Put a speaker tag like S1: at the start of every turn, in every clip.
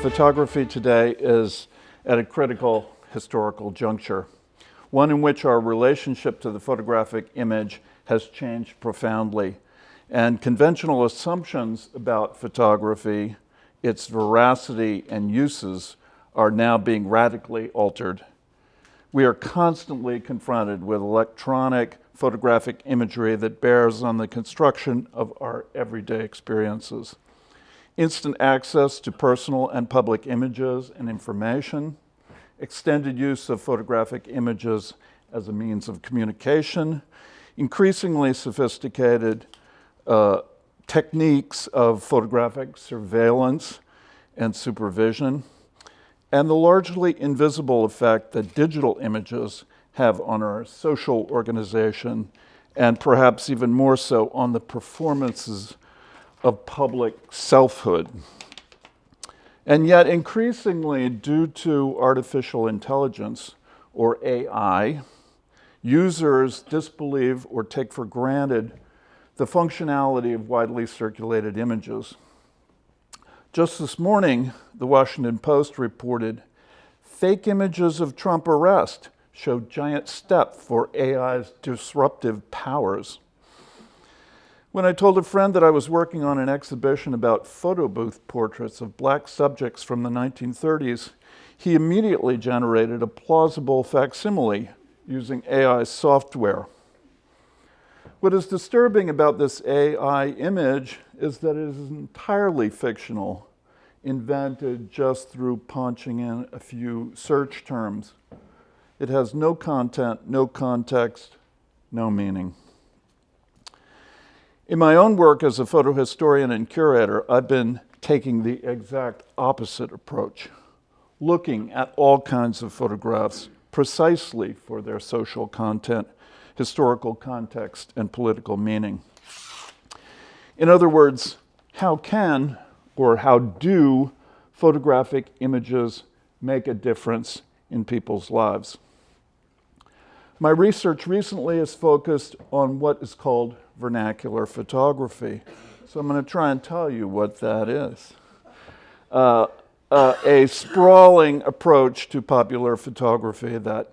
S1: photography today is at a critical historical juncture, one in which our relationship to the photographic image has changed profoundly, and conventional assumptions about photography, its veracity and uses, are now being radically altered. We are constantly confronted with electronic photographic imagery that bears on the construction of our everyday experiences. Instant access to personal and public images and information, extended use of photographic images as a means of communication, increasingly sophisticated techniques of photographic surveillance and supervision, and the largely invisible effect that digital images have on our social organization, and perhaps even more so on the performances of public selfhood. And yet increasingly, due to artificial intelligence, or AI, users disbelieve or take for granted the functionality of widely circulated images. Just this morning, the Washington Post reported, fake images of Trump arrest show giant step for AI's disruptive powers. When I told a friend that I was working on an exhibition about photo booth portraits of black subjects from the 1930s, he immediately generated a plausible facsimile using AI software. What is disturbing about this AI image is that it is entirely fictional, invented just through punching in a few search terms. It has no content, no context, no meaning. In my own work as a photo historian and curator, I've been taking the exact opposite approach, looking at all kinds of photographs precisely for their social content, historical context, and political meaning. In other words, how can or how do photographic images make a difference in people's lives? My research recently is focused on what is called vernacular photography. So I'm going to try and tell you what that is. A sprawling approach to popular photography that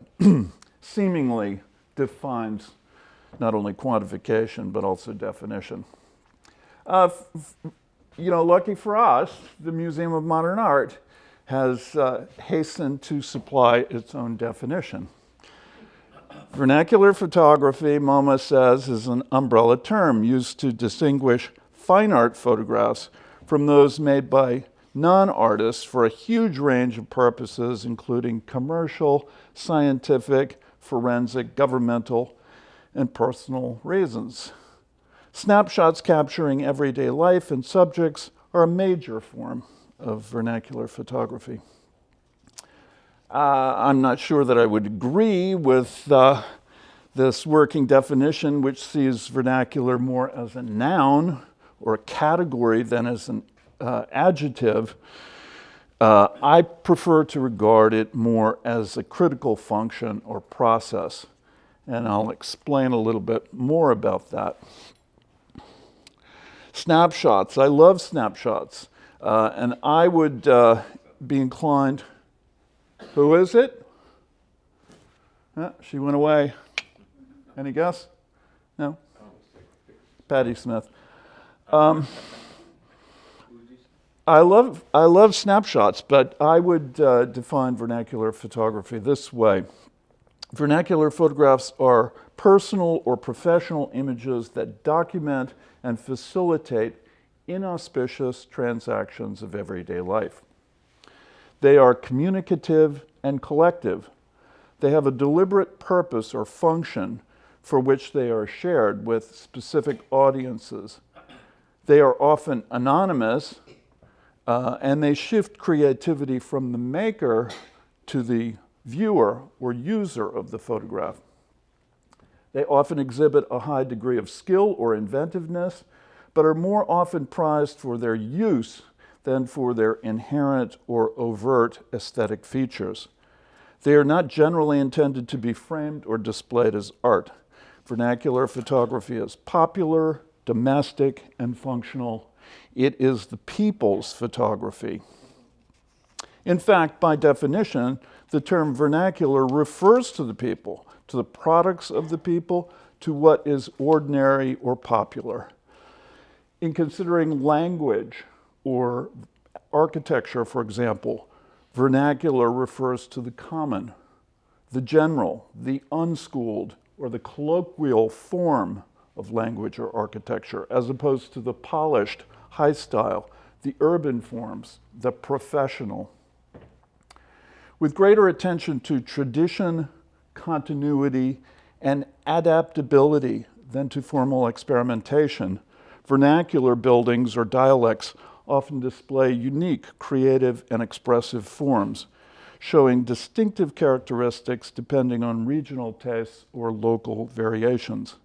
S1: seemingly defines not only quantification but also definition. Lucky for us, the Museum of Modern Art has hastened to supply its own definition. Vernacular photography, MoMA says, is an umbrella term used to distinguish fine art photographs from those made by non-artists for a huge range of purposes, including commercial, scientific, forensic, governmental, and personal reasons. Snapshots capturing everyday life and subjects are a major form of vernacular photography. I'm not sure that I would agree with this working definition, which sees vernacular more as a noun or a category than as an adjective. I prefer to regard it more as a critical function or process, and I'll explain a little bit more about that. Snapshots. I love snapshots, and I would be inclined. Who is it? She went away. Any guess? No? Patti Smith. I love snapshots, but I would define vernacular photography this way. Vernacular photographs are personal or professional images that document and facilitate inauspicious transactions of everyday life. They are communicative and collective. They have a deliberate purpose or function for which they are shared with specific audiences. They are often anonymous, and they shift creativity from the maker to the viewer or user of the photograph. They often exhibit a high degree of skill or inventiveness, but are more often prized for their use than for their inherent or overt aesthetic features. They are not generally intended to be framed or displayed as art. Vernacular photography is popular, domestic, and functional. It is the people's photography. In fact, by definition, the term vernacular refers to the people, to the products of the people, to what is ordinary or popular. In considering language or architecture, for example, vernacular refers to the common, the general, the unschooled, or the colloquial form of language or architecture, as opposed to the polished, high style, the urban forms, the professional. With greater attention to tradition, continuity, and adaptability than to formal experimentation, vernacular buildings or dialects often display unique, creative, and expressive forms, showing distinctive characteristics depending on regional tastes or local variations.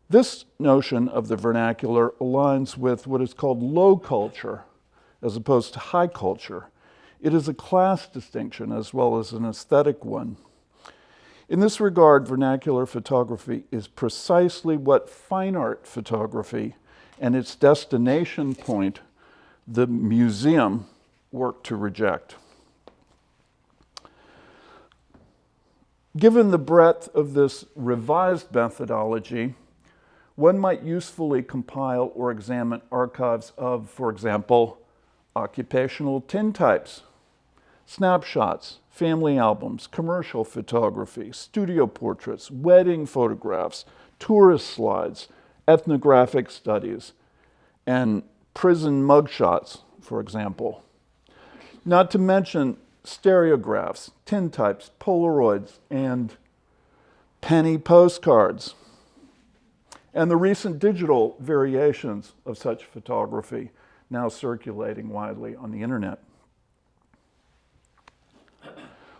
S1: This notion of the vernacular aligns with what is called low culture as opposed to high culture. It is a class distinction as well as an aesthetic one. In this regard, vernacular photography is precisely what fine art photography and its destination point, the museum, work to reject. Given the breadth of this revised methodology, one might usefully compile or examine archives of, for example, occupational tintypes, snapshots, family albums, commercial photography, studio portraits, wedding photographs, tourist slides, ethnographic studies, and prison mugshots, for example. Not to mention stereographs, tintypes, Polaroids, and penny postcards, and the recent digital variations of such photography now circulating widely on the internet.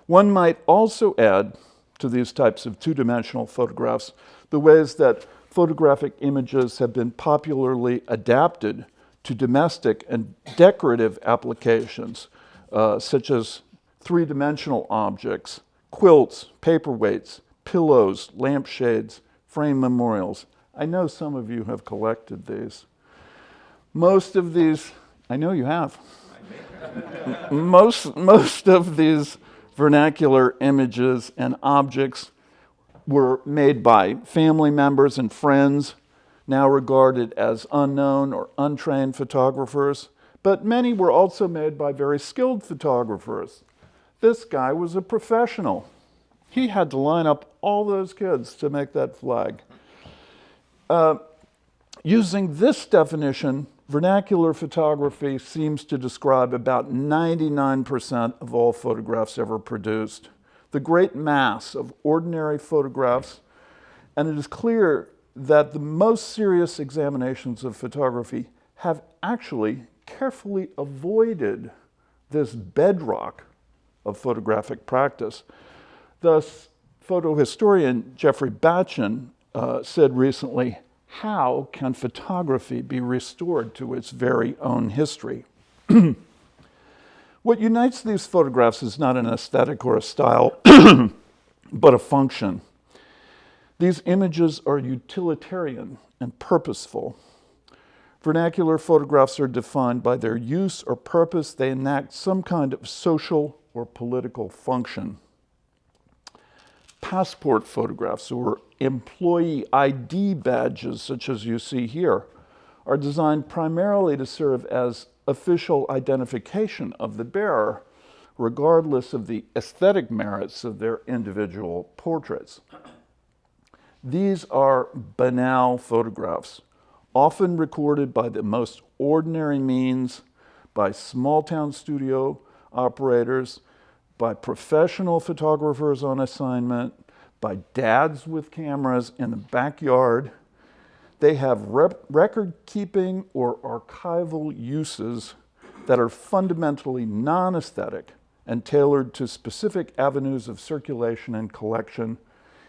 S1: One might also add to these types of two-dimensional photographs the ways that photographic images have been popularly adapted to domestic and decorative applications, such as three-dimensional objects, quilts, paperweights, pillows, lampshades, frame memorials. I know some of you have collected these. Most of these, I know you have. Most of these vernacular images and objects were made by family members and friends, now regarded as unknown or untrained photographers, but many were also made by very skilled photographers. This guy was a professional. He had to line up all those kids to make that flag. Using this definition, vernacular photography seems to describe about 99% of all photographs ever produced, the great mass of ordinary photographs, and it is clear that the most serious examinations of photography have actually carefully avoided this bedrock of photographic practice. Thus, photo historian Jeffrey Batchen said recently, "How can photography be restored to its very own history?" What unites these photographs is not an aesthetic or a style, but a function. These images are utilitarian and purposeful. Vernacular photographs are defined by their use or purpose. They enact some kind of social or political function. Passport photographs or employee ID badges, such as you see here, are designed primarily to serve as official identification of the bearer, regardless of the aesthetic merits of their individual portraits. These are banal photographs, often recorded by the most ordinary means, by small-town studio operators, by professional photographers on assignment, by dads with cameras in the backyard. They have record-keeping or archival uses that are fundamentally non-aesthetic and tailored to specific avenues of circulation and collection,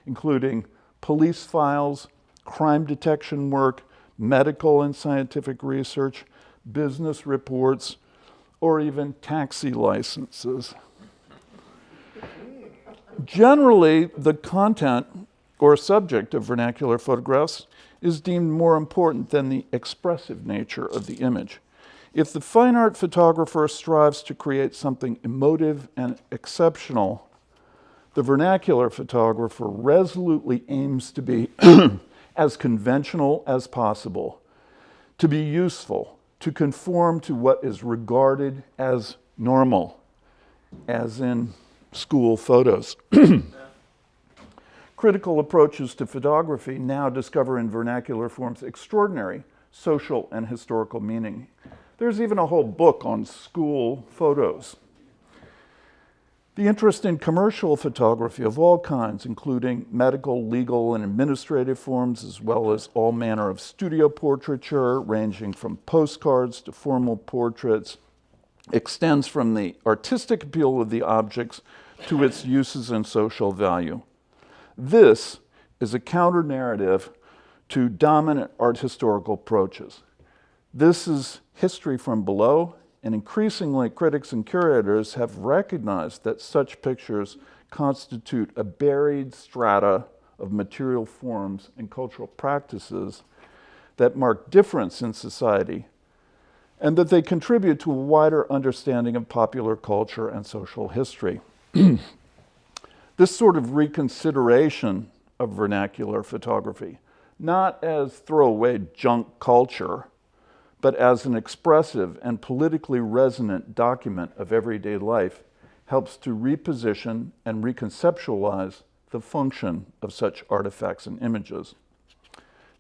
S1: including police files, crime detection work, medical and scientific research, business reports, or even taxi licenses. Generally, the content or subject of vernacular photographs is deemed more important than the expressive nature of the image. If the fine art photographer strives to create something emotive and exceptional, the vernacular photographer resolutely aims to be as conventional as possible, to be useful, to conform to what is regarded as normal, as in school photos. Critical approaches to photography now discover in vernacular forms extraordinary social and historical meaning. There's even a whole book on school photos. The interest in commercial photography of all kinds, including medical, legal, and administrative forms, as well as all manner of studio portraiture, ranging from postcards to formal portraits, extends from the artistic appeal of the objects to its uses and social value. This is a counter-narrative to dominant art historical approaches. This is history from below, and increasingly critics and curators have recognized that such pictures constitute a buried strata of material forms and cultural practices that mark difference in society, and that they contribute to a wider understanding of popular culture and social history. This sort of reconsideration of vernacular photography, not as throwaway junk culture, but as an expressive and politically resonant document of everyday life, helps to reposition and reconceptualize the function of such artifacts and images.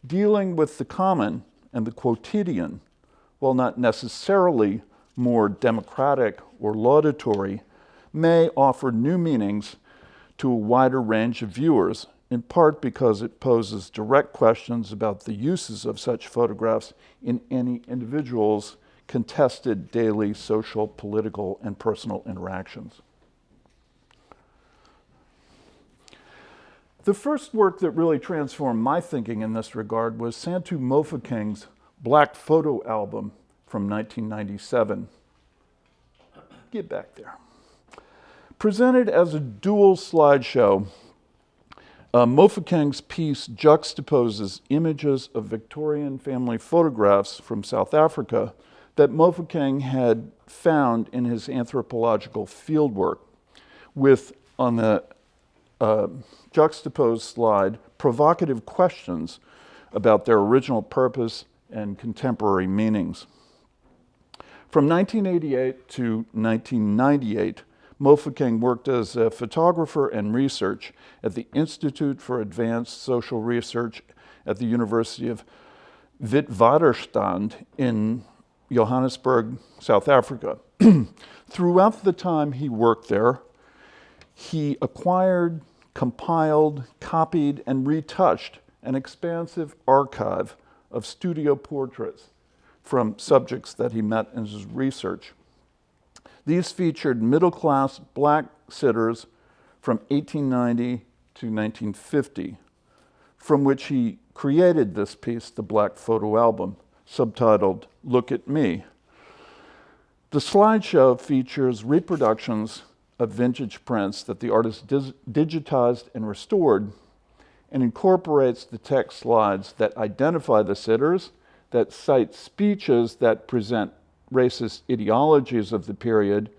S1: Dealing with the common and the quotidian, while not necessarily more democratic or laudatory, may offer new meanings to a wider range of viewers, in part because it poses direct questions about the uses of such photographs in any individual's contested daily social, political, and personal interactions. The first work that really transformed my thinking in this regard was Santu Mofokeng's Black Photo Album from 1997. Get back there. Presented as a dual slideshow, Mofokeng's piece juxtaposes images of Victorian family photographs from South Africa that Mofokeng had found in his anthropological fieldwork, with, on the juxtaposed slide, provocative questions about their original purpose and contemporary meanings. From 1988 to 1998, Mofokeng worked as a photographer and research at the Institute for Advanced Social Research at the University of Witwatersrand in Johannesburg, South Africa. Throughout the time he worked there, he acquired, compiled, copied, and retouched an expansive archive of studio portraits from subjects that he met in his research. These featured middle-class black sitters from 1890 to 1950, from which he created this piece, the Black Photo Album, subtitled "Look at Me." The slideshow features reproductions of vintage prints that the artist digitized and restored, and incorporates the text slides that identify the sitters, that cite speeches that present racist ideologies of the period,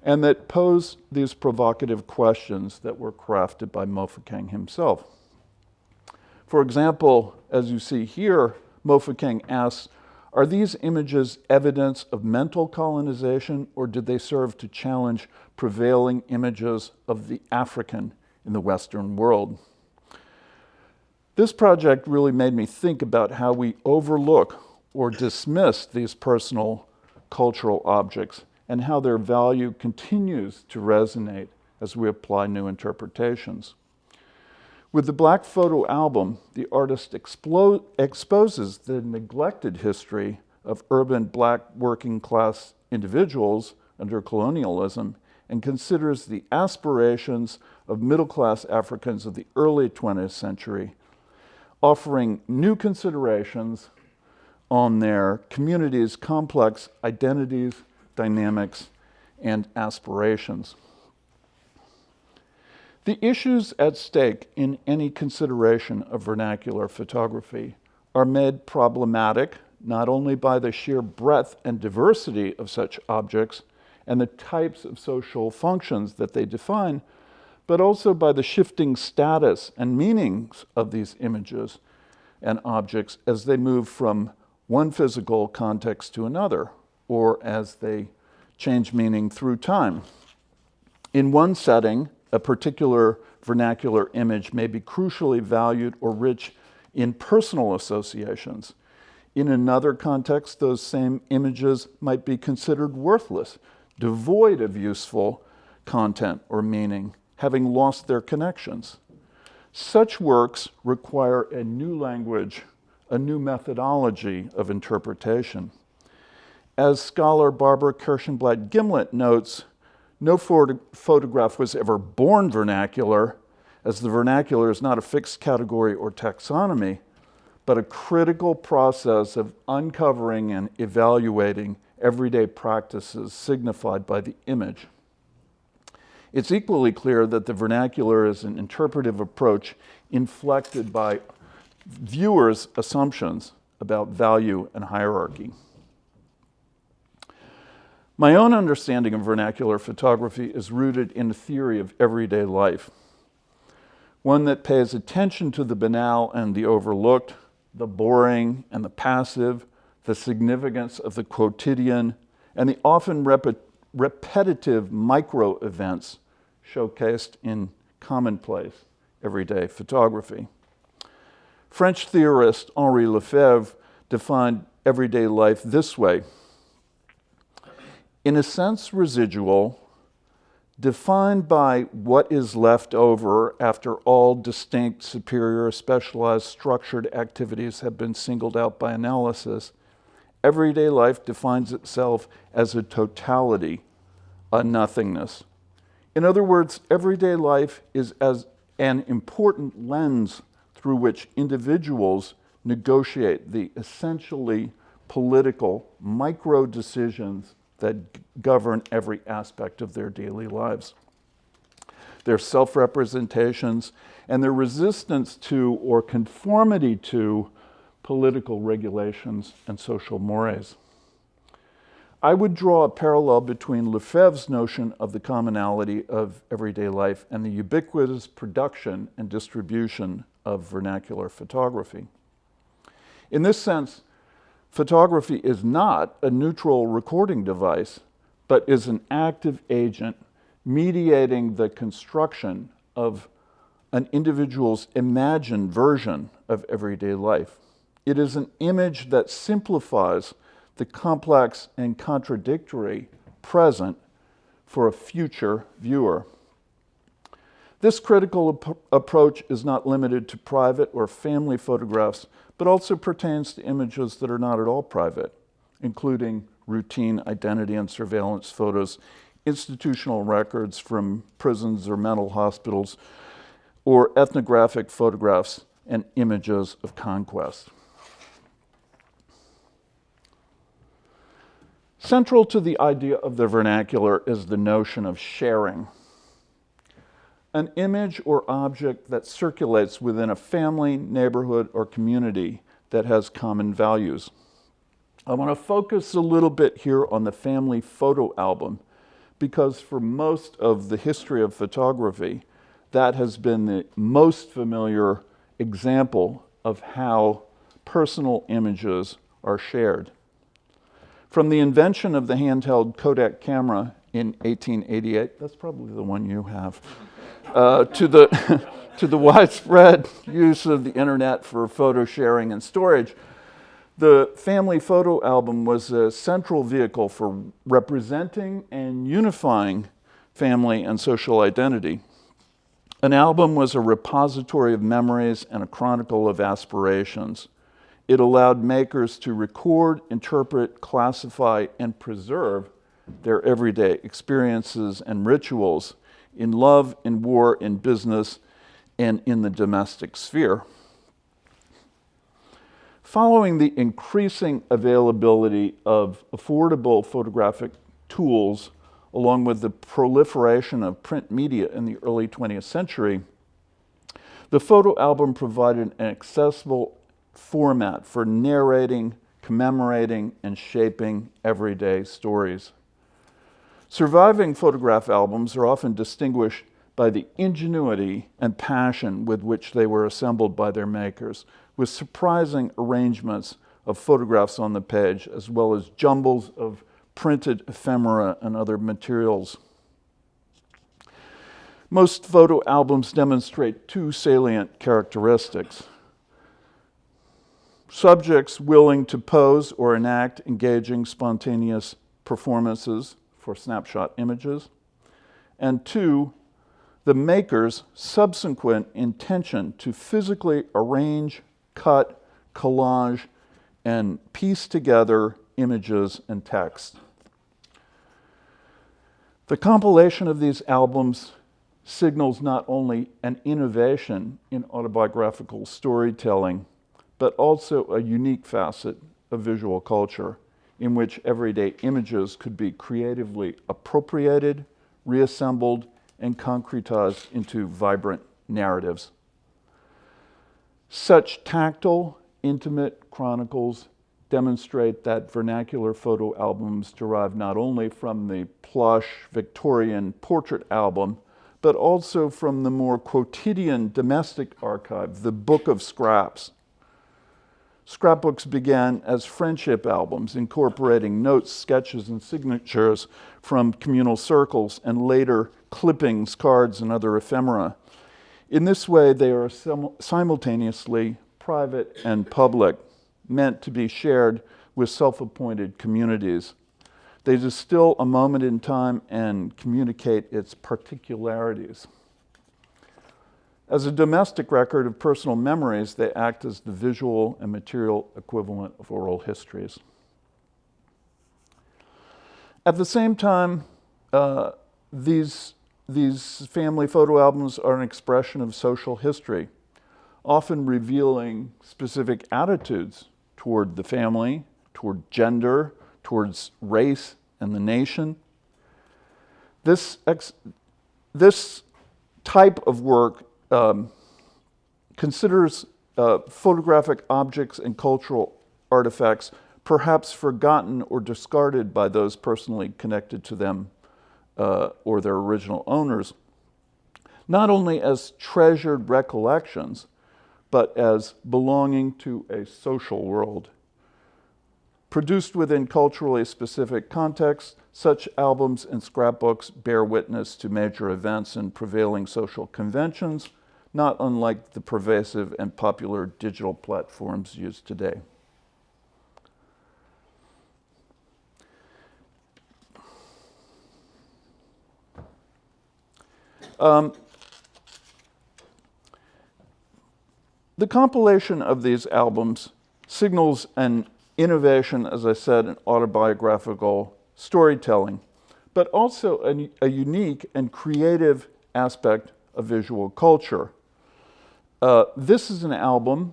S1: and that pose these provocative questions that were crafted by Mofokeng himself. For example, as you see here, Mofokeng asks, are these images evidence of mental colonization, or did they serve to challenge prevailing images of the African in the Western world? This project really made me think about how we overlook or dismiss these personal cultural objects and how their value continues to resonate as we apply new interpretations. With the Black Photo Album, the artist exposes the neglected history of urban black working class individuals under colonialism and considers the aspirations of middle-class Africans of the early 20th century, offering new considerations on their community's complex identities, dynamics, and aspirations. The issues at stake in any consideration of vernacular photography are made problematic not only by the sheer breadth and diversity of such objects and the types of social functions that they define, but also by the shifting status and meanings of these images and objects as they move from one physical context to another, or as they change meaning through time. In one setting, a particular vernacular image may be crucially valued or rich in personal associations. In another context, those same images might be considered worthless, devoid of useful content or meaning, having lost their connections. Such works require a new language, a new methodology of interpretation. As scholar Barbara Kirschenblatt-Gimlet notes, no photograph was ever born vernacular, as the vernacular is not a fixed category or taxonomy, but a critical process of uncovering and evaluating everyday practices signified by the image. It's equally clear that the vernacular is an interpretive approach inflected by viewers' assumptions about value and hierarchy. My own understanding of vernacular photography is rooted in a theory of everyday life, one that pays attention to the banal and the overlooked, the boring and the passive, the significance of the quotidian, and the often repetitive micro-events showcased in commonplace, everyday photography. French theorist Henri Lefebvre defined everyday life this way: in a sense residual, defined by what is left over after all distinct, superior, specialized, structured activities have been singled out by analysis, everyday life defines itself as a totality, a nothingness. In other words, everyday life is as an important lens through which individuals negotiate the essentially political micro-decisions that govern every aspect of their daily lives. Their self-representations and their resistance to or conformity to political regulations and social mores. I would draw a parallel between Lefebvre's notion of the commonality of everyday life and the ubiquitous production and distribution of vernacular photography. In this sense, photography is not a neutral recording device, but is an active agent mediating the construction of an individual's imagined version of everyday life. It is an image that simplifies the complex and contradictory present for a future viewer. This critical approach is not limited to private or family photographs, but also pertains to images that are not at all private, including routine identity and surveillance photos, institutional records from prisons or mental hospitals, or ethnographic photographs and images of conquest. Central to the idea of the vernacular is the notion of sharing. An image or object that circulates within a family, neighborhood, or community that has common values. I want to focus a little bit here on the family photo album because for most of the history of photography, that has been the most familiar example of how personal images are shared. From the invention of the handheld Kodak camera in 1888, that's probably the one you have, to the widespread use of the internet for photo sharing and storage, the family photo album was a central vehicle for representing and unifying family and social identity. An album was a repository of memories and a chronicle of aspirations. It allowed makers to record, interpret, classify, and preserve their everyday experiences and rituals in love, in war, in business, and in the domestic sphere. Following the increasing availability of affordable photographic tools, along with the proliferation of print media in the early 20th century, the photo album provided an accessible format for narrating, commemorating and shaping everyday stories. Surviving photograph albums are often distinguished by the ingenuity and passion with which they were assembled by their makers, with surprising arrangements of photographs on the page, as well as jumbles of printed ephemera and other materials. Most photo albums demonstrate two salient characteristics: subjects willing to pose or enact engaging, spontaneous performances for snapshot images, and two, the maker's subsequent intention to physically arrange, cut, collage, and piece together images and text. The compilation of these albums signals not only an innovation in autobiographical storytelling, but also a unique facet of visual culture in which everyday images could be creatively appropriated, reassembled, and concretized into vibrant narratives. Such tactile, intimate chronicles demonstrate that vernacular photo albums derive not only from the plush Victorian portrait album, but also from the more quotidian domestic archive, the Book of Scraps. Scrapbooks began as friendship albums, incorporating notes, sketches, and signatures from communal circles, and later clippings, cards, and other ephemera. In this way, they are simultaneously private and public, meant to be shared with self-appointed communities. They distill a moment in time and communicate its particularities. As a domestic record of personal memories, they act as the visual and material equivalent of oral histories. At the same time, these family photo albums are an expression of social history, often revealing specific attitudes toward the family, toward gender, towards race and the nation. This type of work considers photographic objects and cultural artifacts perhaps forgotten or discarded by those personally connected to them or their original owners, not only as treasured recollections, but as belonging to a social world. Produced within culturally specific contexts, such albums and scrapbooks bear witness to major events and prevailing social conventions, not unlike the pervasive and popular digital platforms used today. The compilation of these albums signals an innovation, as I said, in autobiographical storytelling, but also a unique and creative aspect of visual culture. This is an album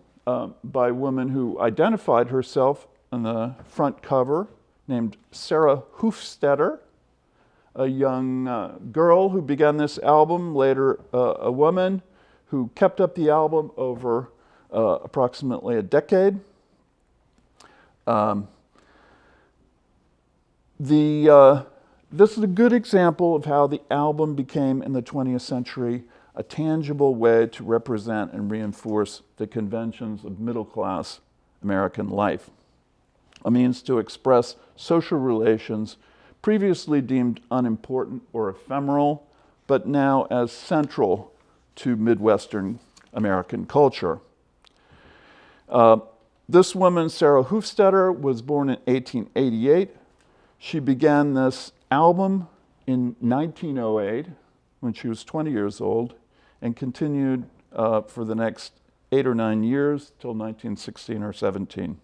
S1: by a woman who identified herself on the front cover, named Sarah Hofstetter, a young girl who began this album, later a woman who kept up the album over approximately a decade. This is a good example of how the album became, in the 20th century, a tangible way to represent and reinforce the conventions of middle-class American life, a means to express social relations previously deemed unimportant or ephemeral, but now as central to Midwestern American culture. This woman, Sarah Hofstetter, was born in 1888. She began this album in 1908 when she was 20 years old and continued for the next 8 or 9 years till 1916 or 17.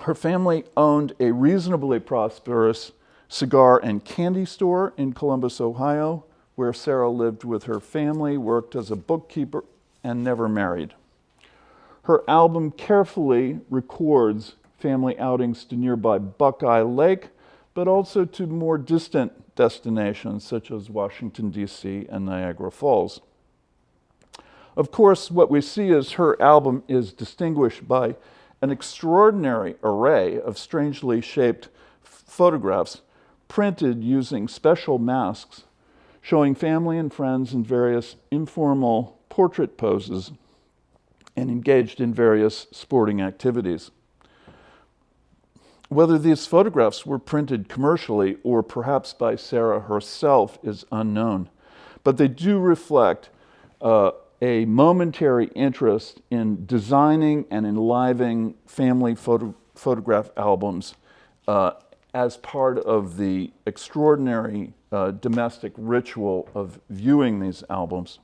S1: Her family owned a reasonably prosperous cigar and candy store in Columbus, Ohio, where Sarah lived with her family, worked as a bookkeeper, and never married. Her album carefully records family outings to nearby Buckeye Lake, but also to more distant destinations such as Washington, D.C. and Niagara Falls. Of course, what we see is her album is distinguished by an extraordinary array of strangely shaped photographs printed using special masks showing family and friends in various informal portrait poses and engaged in various sporting activities. Whether these photographs were printed commercially or perhaps by Sarah herself is unknown, but they do reflect a momentary interest in designing and enlivening family photograph albums as part of the extraordinary domestic ritual of viewing these albums.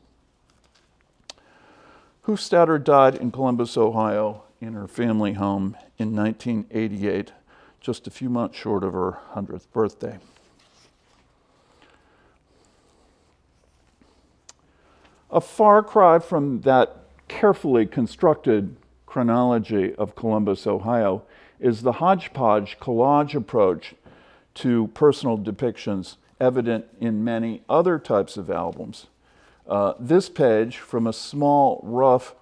S1: Hufstadter died in Columbus, Ohio, in her family home in 1988, just a few months short of her 100th birthday. A far cry from that carefully constructed chronology of Columbus, Ohio, is the hodgepodge collage approach to personal depictions evident in many other types of albums. This page from a small, rough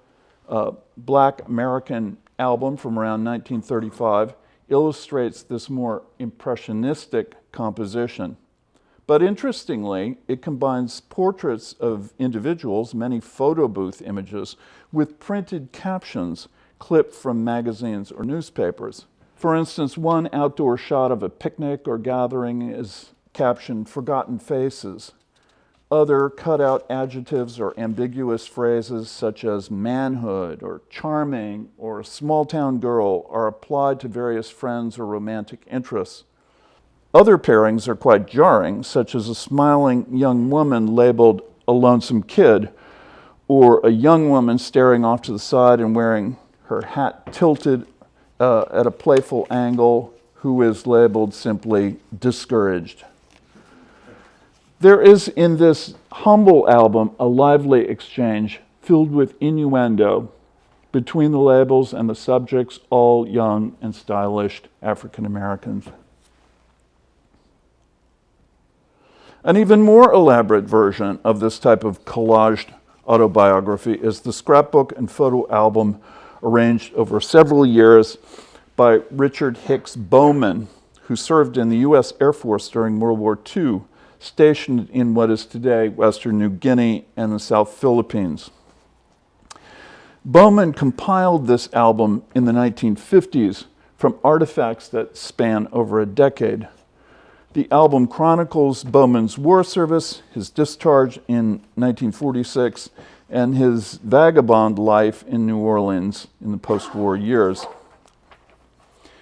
S1: Black American album from around 1935 illustrates this more impressionistic composition. But interestingly, it combines portraits of individuals, many photo booth images, with printed captions clipped from magazines or newspapers. For instance, one outdoor shot of a picnic or gathering is captioned "Forgotten Faces." Other cut-out adjectives or ambiguous phrases such as manhood or charming or small-town girl are applied to various friends or romantic interests. Other pairings are quite jarring, such as a smiling young woman labeled a lonesome kid, or a young woman staring off to the side and wearing her hat tilted at a playful angle, who is labeled simply discouraged. There is in this humble album a lively exchange filled with innuendo between the labels and the subjects, all young and stylish African Americans. An even more elaborate version of this type of collaged autobiography is the scrapbook and photo album arranged over several years by Richard Hicks Bowman, who served in the U.S. Air Force during World War II, stationed in what is today Western New Guinea and the South Philippines. Bowman compiled this album in the 1950s from artifacts that span over a decade. The album chronicles Bowman's war service, his discharge in 1946, and his vagabond life in New Orleans in the post-war years.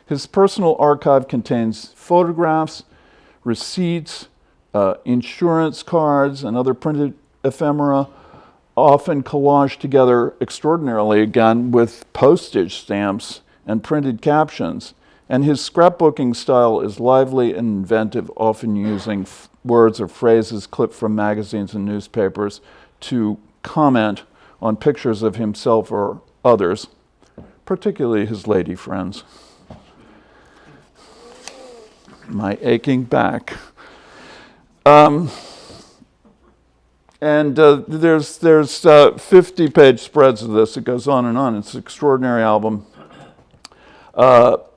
S1: His personal archive contains photographs, receipts, insurance cards, and other printed ephemera, often collaged together extraordinarily, again, with postage stamps and printed captions. And his scrapbooking style is lively and inventive, often using words or phrases clipped from magazines and newspapers to comment on pictures of himself or others, particularly his lady friends. My aching back. There's 50-page spreads of this. It goes on and on. It's an extraordinary album.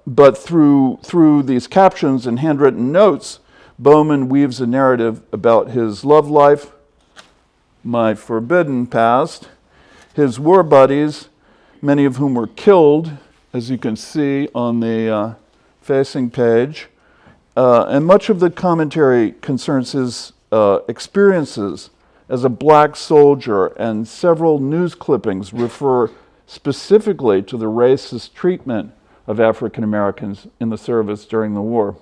S1: But through these captions and handwritten notes, Bowman weaves a narrative about his love life, my forbidden past, his war buddies, many of whom were killed, as you can see on the facing page. And much of the commentary concerns his experiences as a black soldier, and several news clippings refer specifically to the racist treatment of African Americans in the service during the war.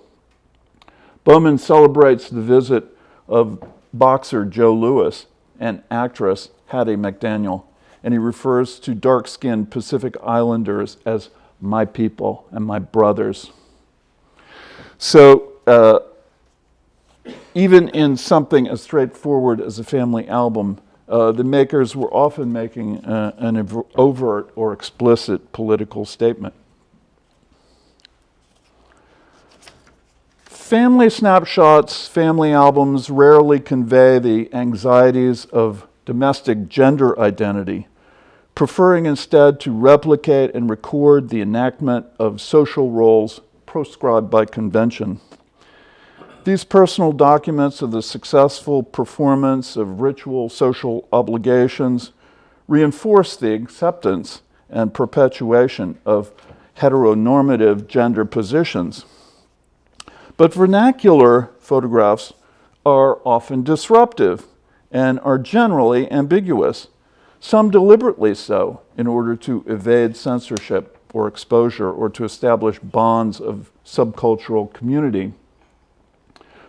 S1: Bowman celebrates the visit of boxer Joe Louis and actress Hattie McDaniel, and he refers to dark-skinned Pacific Islanders as my people and my brothers. So even in something as straightforward as a family album, the makers were often making an overt or explicit political statement. Family snapshots, family albums rarely convey the anxieties of domestic gender identity, preferring instead to replicate and record the enactment of social roles proscribed by convention. These personal documents of the successful performance of ritual social obligations reinforce the acceptance and perpetuation of heteronormative gender positions. But vernacular photographs are often disruptive and are generally ambiguous, some deliberately so, in order to evade censorship or exposure or to establish bonds of subcultural community.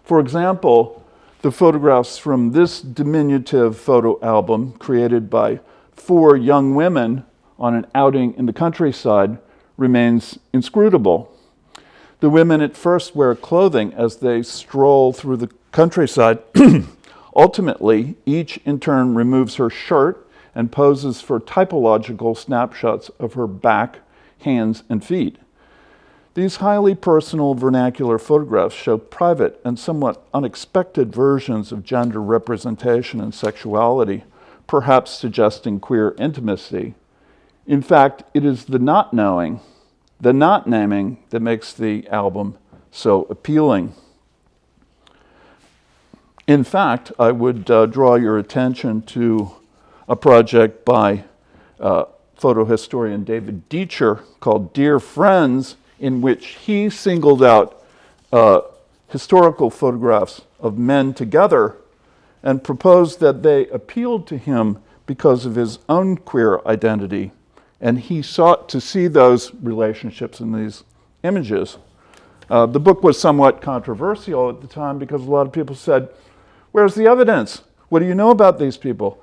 S1: For example, the photographs from this diminutive photo album created by 4 young women on an outing in the countryside remains inscrutable. The women at first wear clothing as they stroll through the countryside. Ultimately, each in turn removes her shirt and poses for typological snapshots of her back, hands, and feet. These highly personal vernacular photographs show private and somewhat unexpected versions of gender representation and sexuality, perhaps suggesting queer intimacy. In fact, it is the not knowing, the not naming, that makes the album so appealing. In fact, I would draw your attention to a project by photo historian David Deacher called Dear Friends, in which he singled out historical photographs of men together and proposed that they appealed to him because of his own queer identity. And he sought to see those relationships in these images. The book was somewhat controversial at the time because a lot of people said, "Where's the evidence? What do you know about these people?"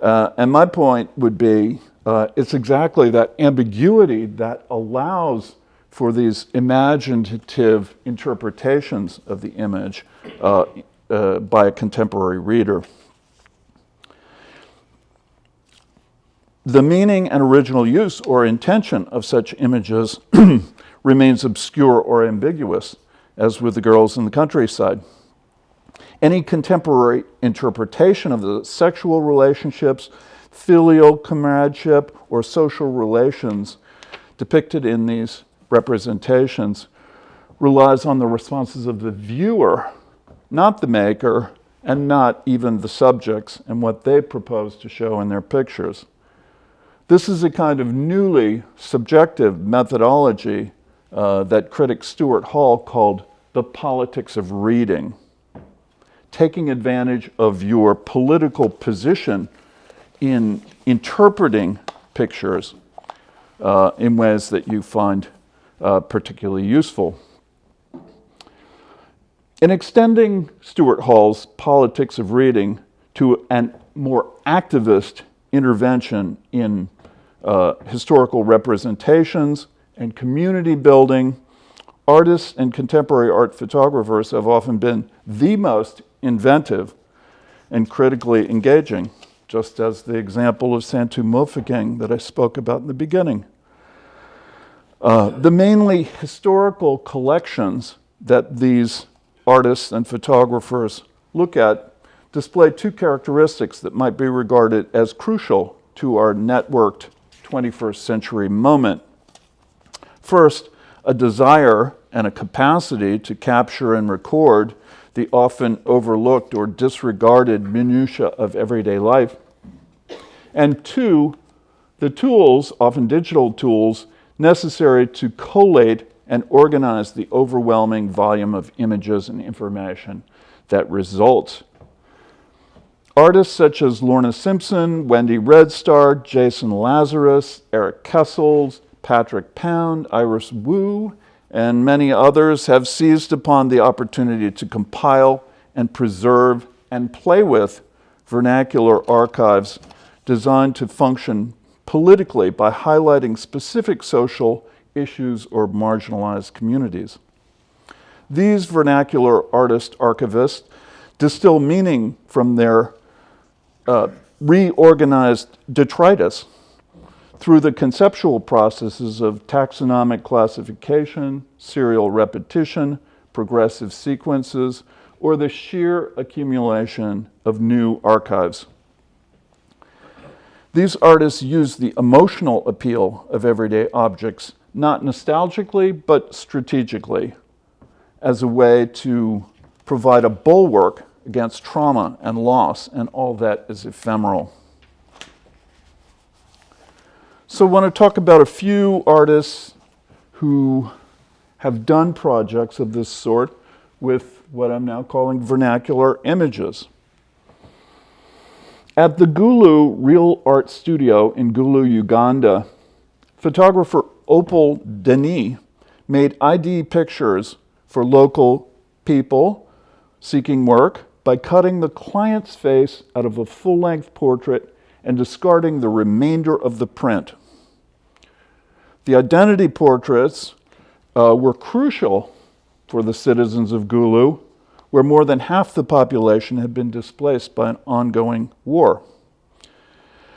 S1: And my point would be, it's exactly that ambiguity that allows for these imaginative interpretations of the image by a contemporary reader. The meaning and original use or intention of such images remains obscure or ambiguous, as with the girls in the countryside. Any contemporary interpretation of the sexual relationships, filial comradeship, or social relations depicted in these representations relies on the responses of the viewer, not the maker, and not even the subjects and what they propose to show in their pictures. This is a kind of newly subjective methodology that critic Stuart Hall called the politics of reading, taking advantage of your political position in interpreting pictures in ways that you find particularly useful. In extending Stuart Hall's politics of reading to a more activist intervention in historical representations and community building, artists and contemporary art photographers have often been the most inventive and critically engaging, just as the example of Santu Mofokeng that I spoke about in the beginning. The mainly historical collections that these artists and photographers look at display 2 characteristics that might be regarded as crucial to our networked 21st century moment. First, a desire and a capacity to capture and record the often overlooked or disregarded minutiae of everyday life. And 2, the tools, often digital tools, necessary to collate and organize the overwhelming volume of images and information that results. Artists such as Lorna Simpson, Wendy Redstar, Jason Lazarus, Eric Kessels, Patrick Pound, Iris Wu, and many others have seized upon the opportunity to compile and preserve and play with vernacular archives designed to function politically by highlighting specific social issues or marginalized communities. These vernacular artist archivists distill meaning from their reorganized detritus through the conceptual processes of taxonomic classification, serial repetition, progressive sequences, or the sheer accumulation of new archives. These artists used the emotional appeal of everyday objects, not nostalgically, but strategically, as a way to provide a bulwark against trauma and loss and all that is ephemeral. So I want to talk about a few artists who have done projects of this sort with what I'm now calling vernacular images. At the Gulu Real Art Studio in Gulu, Uganda, photographer Opal Denis made ID pictures for local people seeking work by cutting the client's face out of a full-length portrait and discarding the remainder of the print. The identity portraits were crucial for the citizens of Gulu, where more than half the population had been displaced by an ongoing war.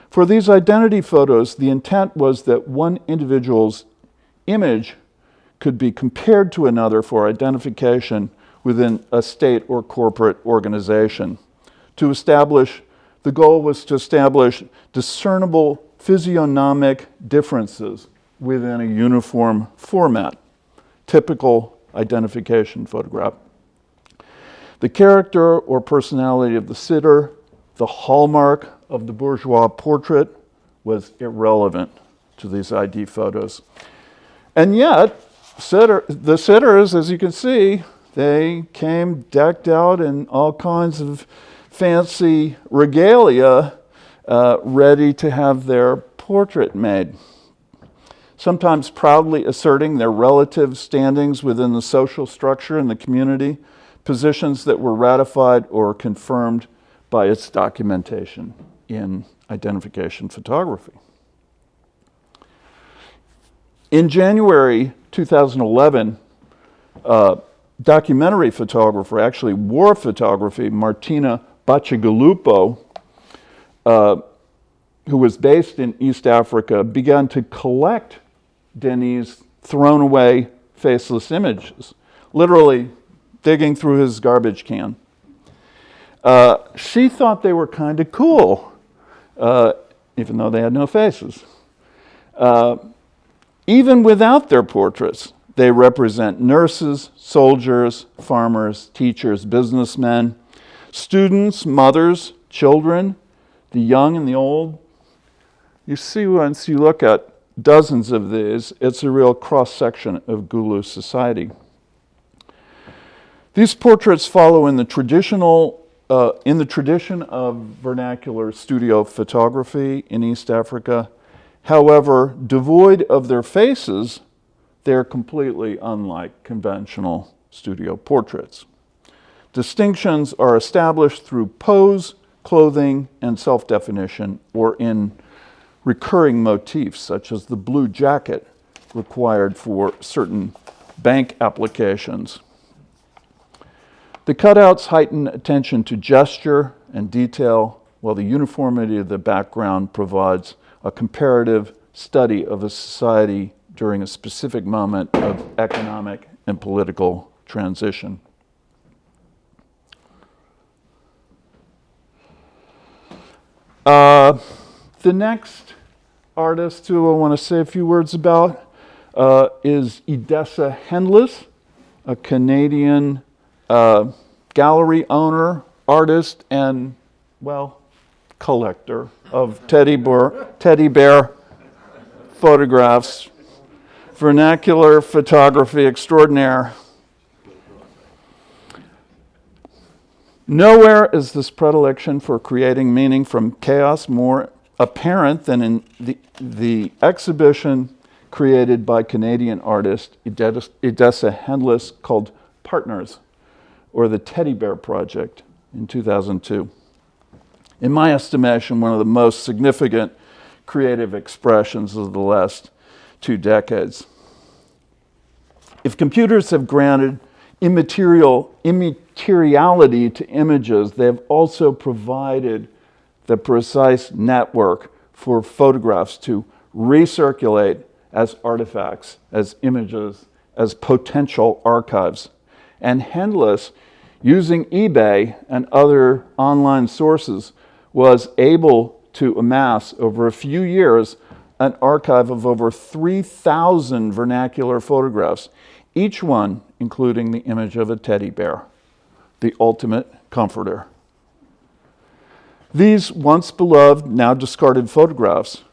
S1: For these identity photos, the intent was that one individual's image could be compared to another for identification within a state or corporate organization. The goal was to establish discernible physiognomic differences within a uniform format, typical identification photograph. The character or personality of the sitter, the hallmark of the bourgeois portrait, was irrelevant to these ID photos. And yet, the sitters, as you can see, they came decked out in all kinds of fancy regalia, ready to have their portrait made, sometimes proudly asserting their relative standings within the social structure and the community, positions that were ratified or confirmed by its documentation in identification photography. In January 2011, documentary photographer, actually war photography, Martina Bacigalupo, who was based in East Africa, began to collect Denis' thrown away faceless images, literally digging through his garbage can. She thought they were kind of cool, even though they had no faces. Even without their portraits, they represent nurses, soldiers, farmers, teachers, businessmen, students, mothers, children, the young and the old. You see, once you look at dozens of these, it's a real cross-section of Gulu society. These portraits follow in the tradition of vernacular studio photography in East Africa. However, devoid of their faces, they're completely unlike conventional studio portraits. Distinctions are established through pose, clothing, and self-definition, or in recurring motifs, such as the blue jacket required for certain bank applications. The cutouts heighten attention to gesture and detail, while the uniformity of the background provides a comparative study of a society during a specific moment of economic and political transition. The next artist who I want to say a few words about is Idessa Hendlis, a Canadian gallery owner, artist, and, well, collector of teddy bear photographs, vernacular photography extraordinaire. Nowhere is this predilection for creating meaning from chaos more apparent than in the exhibition created by Canadian artist Idessa Hendlis called Partners, or the Teddy Bear Project, in 2002. In my estimation, one of the most significant creative expressions of the last 2 decades. If computers have granted immateriality to images, they have also provided the precise network for photographs to recirculate as artifacts, as images, as potential archives. And Hendlis, using eBay and other online sources, was able to amass over a few years an archive of over 3,000 vernacular photographs, each one including the image of a teddy bear, the ultimate comforter. These once beloved, now discarded photographs,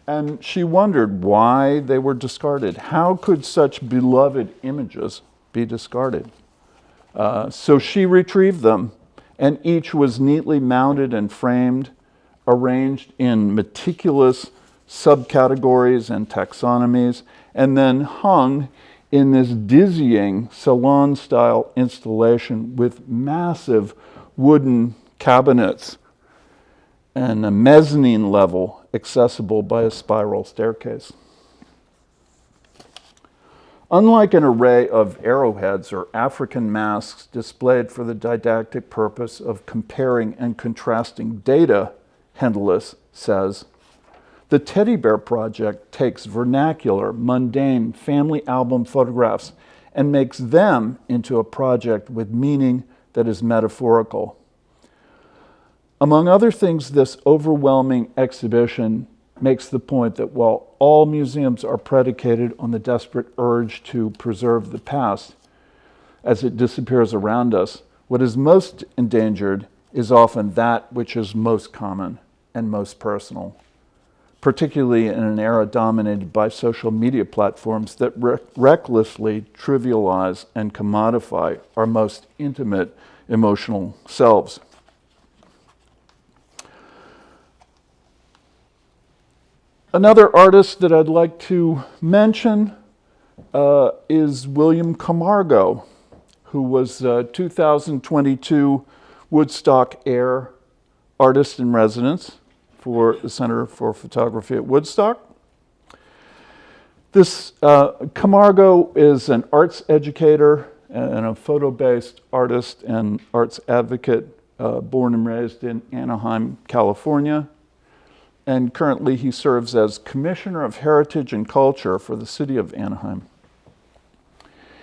S1: and she wondered why they were discarded. How could such beloved images be discarded? So she retrieved them, and each was neatly mounted and framed, arranged in meticulous subcategories and taxonomies, and then hung in this dizzying salon-style installation with massive wooden cabinets and a mezzanine level accessible by a spiral staircase. Unlike an array of arrowheads or African masks displayed for the didactic purpose of comparing and contrasting data, Hendelis says, the Teddy Bear Project takes vernacular, mundane family album photographs and makes them into a project with meaning that is metaphorical. Among other things, this overwhelming exhibition makes the point that while all museums are predicated on the desperate urge to preserve the past as it disappears around us, what is most endangered is often that which is most common and most personal, particularly in an era dominated by social media platforms that recklessly trivialize and commodify our most intimate emotional selves. Another artist that I'd like to mention is William Camargo, who was 2022 Woodstock Air Artist in Residence for the Center for Photography at Woodstock. This Camargo is an arts educator and a photo-based artist and arts advocate, born and raised in Anaheim, California. And currently he serves as Commissioner of Heritage and Culture for the city of Anaheim.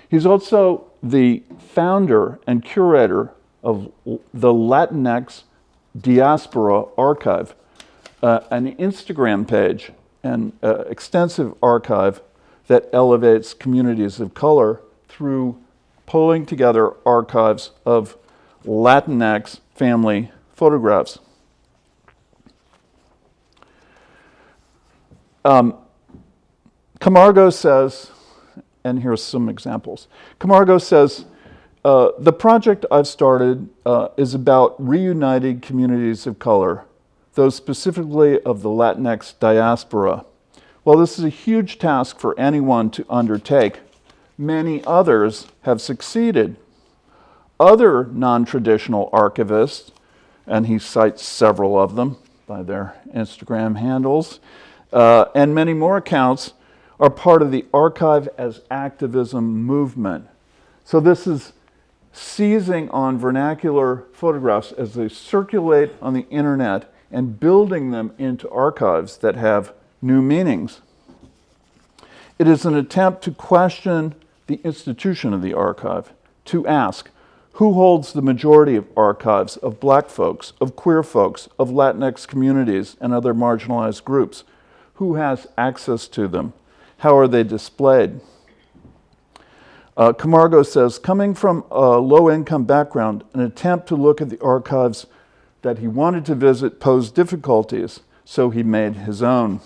S1: He's also the founder and curator of the Latinx Diaspora Archive, an Instagram page and extensive archive that elevates communities of color through pulling together archives of Latinx family photographs. Camargo says, and here's some examples. Camargo says, the project I've started is about reuniting communities of color, those specifically of the Latinx diaspora. While this is a huge task for anyone to undertake, many others have succeeded. Other non-traditional archivists, and he cites several of them by their Instagram handles, and many more accounts are part of the Archive as Activism movement. So this is seizing on vernacular photographs as they circulate on the internet and building them into archives that have new meanings. It is an attempt to question the institution of the archive, to ask, who holds the majority of archives of Black folks, of queer folks, of Latinx communities, and other marginalized groups? Who has access to them? How are they displayed? Camargo says, coming from a low-income background, an attempt to look at the archives that he wanted to visit posed difficulties, so he made his own.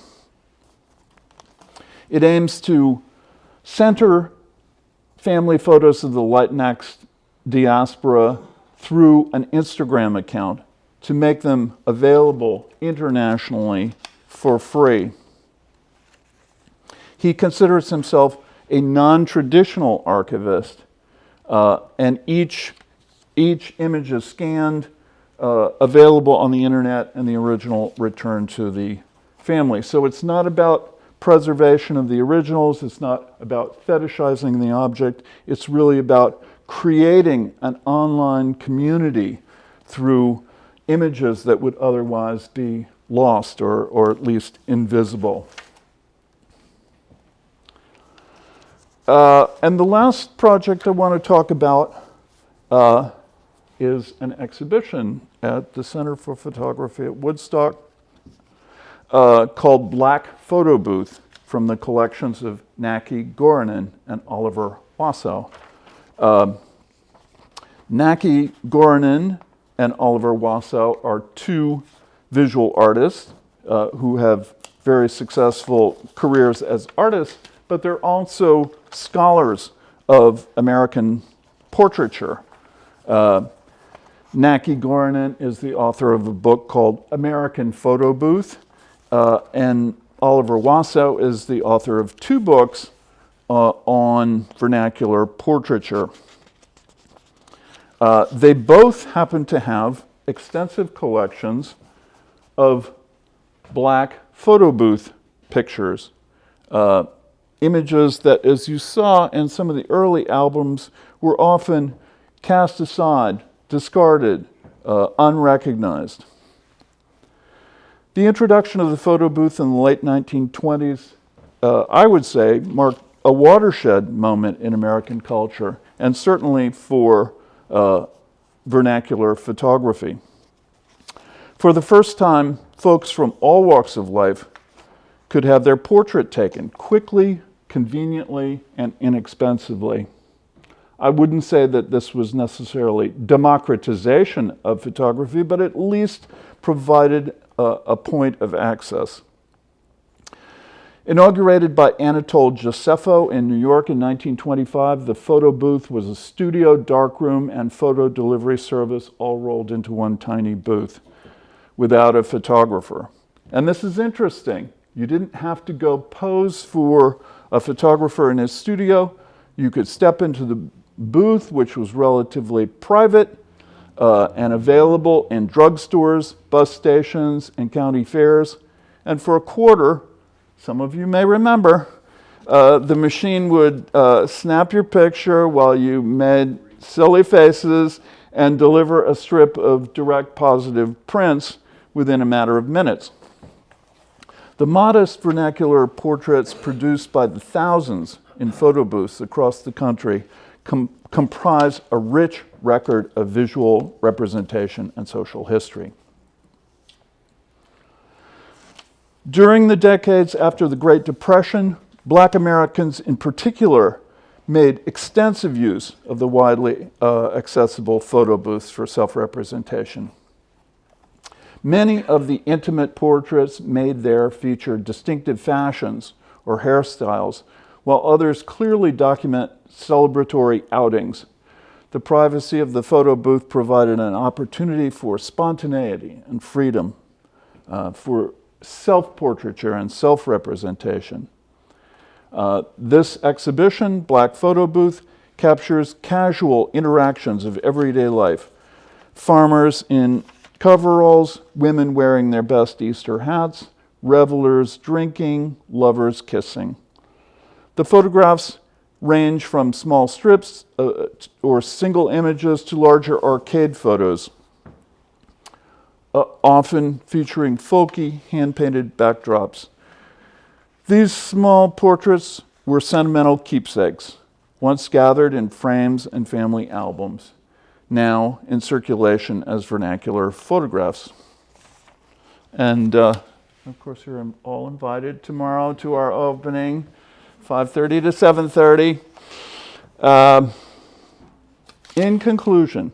S1: It aims to center family photos of the Latinx diaspora through an Instagram account to make them available internationally for free. He considers himself a non-traditional archivist, and each image is scanned, available on the internet, and the original returned to the family. So it's not about preservation of the originals, it's not about fetishizing the object, it's really about creating an online community through images that would otherwise be lost or at least invisible. And the last project I want to talk about is an exhibition at the Center for Photography at Woodstock called Black Photo Booth from the collections of Naki Gorinen and Oliver Wassow. Naki Gorinen and Oliver Wassow are two visual artists who have very successful careers as artists, but they're also scholars of American portraiture. Naki Gorinen is the author of a book called American Photo Booth, and Oliver Wassow is the author of two books on vernacular portraiture. They both happen to have extensive collections of black photo booth pictures, images that, as you saw in some of the early albums, were often cast aside, discarded, unrecognized. The introduction of the photo booth in the late 1920s, I would say, marked a watershed moment in American culture, and certainly for vernacular photography. For the first time, folks from all walks of life could have their portrait taken quickly, conveniently, and inexpensively. I wouldn't say that this was necessarily democratization of photography, but at least provided a point of access. Inaugurated by Anatole Josepho in New York in 1925, the photo booth was a studio, darkroom, and photo delivery service all rolled into one tiny booth without a photographer. And this is interesting. You didn't have to go pose for a photographer in his studio. You could step into the booth, which was relatively private and available in drugstores, bus stations, and county fairs. And for a quarter, some of you may remember, the machine would snap your picture while you made silly faces and deliver a strip of direct positive prints within a matter of minutes. The modest vernacular portraits produced by the thousands in photo booths across the country comprise a rich record of visual representation and social history. During the decades after the Great Depression, Black Americans in particular made extensive use of the widely accessible photo booths for self-representation. Many of the intimate portraits made there feature distinctive fashions or hairstyles, while others clearly document celebratory outings. The privacy of the photo booth provided an opportunity for spontaneity and freedom, for self-portraiture and self-representation. This exhibition, Black Photo Booth, captures casual interactions of everyday life. Farmers in coveralls, women wearing their best Easter hats, revelers drinking, lovers kissing. The photographs range from small strips or single images to larger arcade photos, often featuring folky, hand-painted backdrops. These small portraits were sentimental keepsakes, once gathered in frames and family albums, now in circulation as vernacular photographs. And of course, you're all invited tomorrow to our opening, 5:30 to 7:30. In conclusion,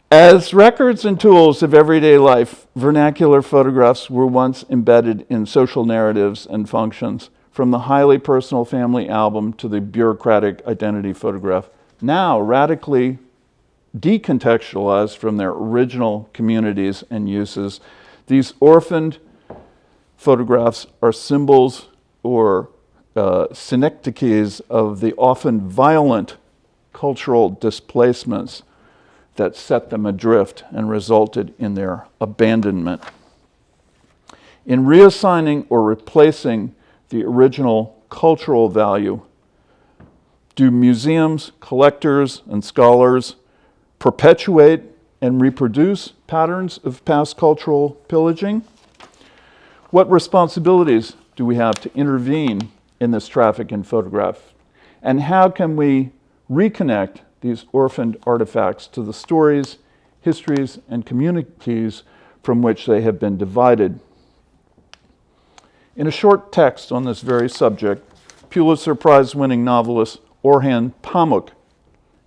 S1: as records and tools of everyday life, vernacular photographs were once embedded in social narratives and functions, from the highly personal family album to the bureaucratic identity photograph, now radically decontextualized from their original communities and uses. These orphaned photographs are symbols or synecdoches of the often violent cultural displacements that set them adrift and resulted in their abandonment. In reassigning or replacing the original cultural value, do museums, collectors, and scholars perpetuate and reproduce patterns of past cultural pillaging? What responsibilities do we have to intervene in this traffic in photograph? And how can we reconnect these orphaned artifacts to the stories, histories, and communities from which they have been divided. In a short text on this very subject, Pulitzer Prize-winning novelist Orhan Pamuk,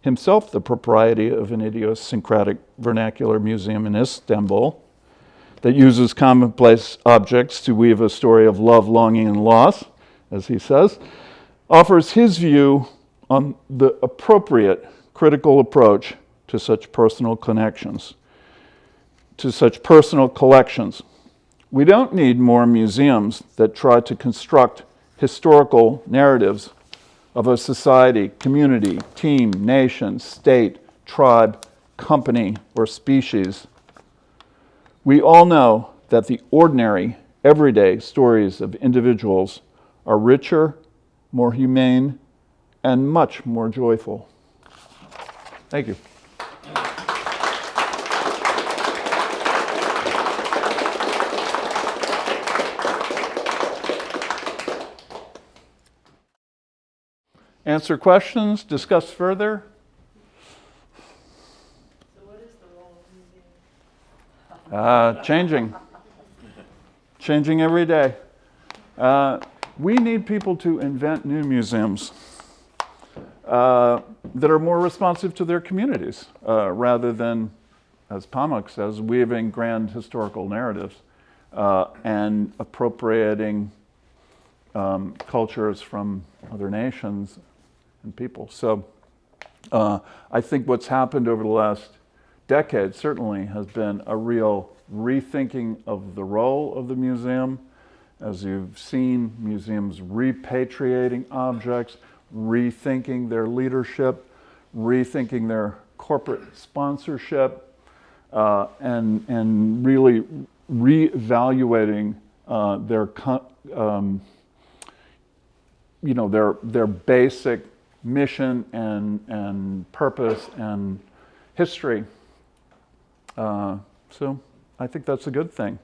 S1: himself the proprietor of an idiosyncratic vernacular museum in Istanbul that uses commonplace objects to weave a story of love, longing, and loss, as he says, offers his view on the appropriate critical approach to such personal connections, to such personal collections. We don't need more museums that try to construct historical narratives of a society, community, team, nation, state, tribe, company, or species. We all know that the ordinary, everyday stories of individuals are richer, more humane, and much more joyful. Thank you. Answer questions, discuss further.
S2: So what is the role of museums?
S1: Changing every day. We need people to invent new museums that are more responsive to their communities, rather than, as Pamuk says, weaving grand historical narratives and appropriating cultures from other nations and people. So I think what's happened over the last decade certainly has been a real rethinking of the role of the museum. As you've seen, museums repatriating objects, rethinking their leadership, rethinking their corporate sponsorship, and really reevaluating their basic mission and purpose and history. So I think that's a good thing.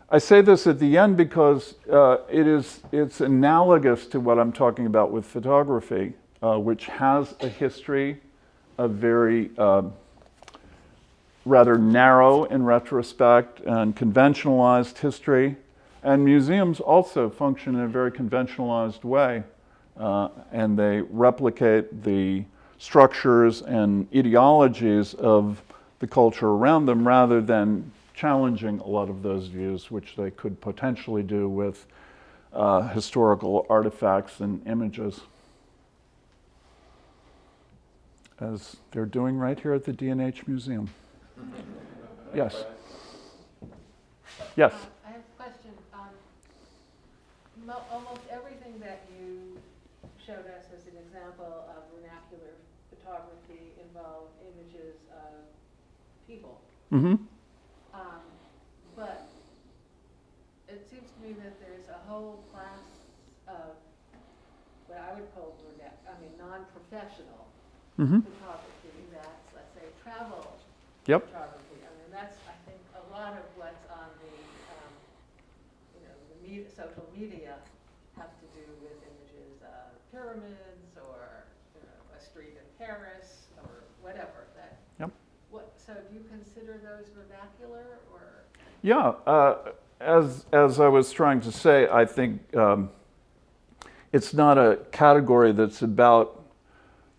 S1: I say this at the end because it's analogous to what I'm talking about with photography, which has a history, a very rather narrow in retrospect and conventionalized history. And museums also function in a very conventionalized way, and they replicate the structures and ideologies of the culture around them rather than challenging a lot of those views, which they could potentially do with historical artifacts and images, as they're doing right here at the D&H Museum. Yes? Yes?
S2: I have a question. Almost everything that you showed us as an example of vernacular photography involved images of people.
S1: Mm-hmm.
S2: But it seems to me that there's a whole class of what I would call non-professional photography that's, let's say, travel photography. I mean, that's, I think, a lot of what's on the social media have to do with images of pyramids or a street in Paris or whatever. So do you consider those vernacular or?
S1: Yeah, as I was trying to say, I think it's not a category that's about